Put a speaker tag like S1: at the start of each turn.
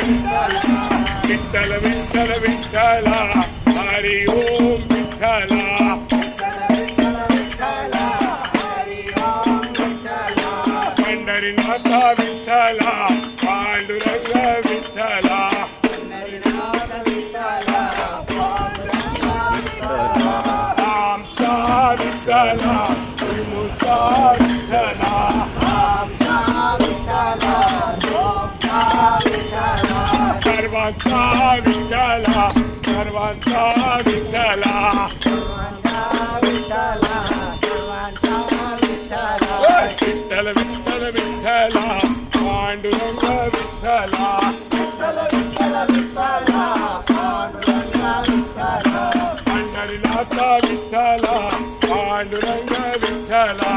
S1: विठ्ठल विठ्ठल विठ्ठला हरी ओम विठ्ठला पंढरीनाथा विठ्ठला पांडुरंग विठ्ठला आमचा विठ्ठला तुमचा विठ्ठला सर्वांचा विठ्ठला सर्वांचा विठ्ठला विठ्ठल विठ्ठल विठ्ठला पांडुरंग विठ्ठला पंढरीनाथा विठ्ठला पांडुरंग विठ्ठला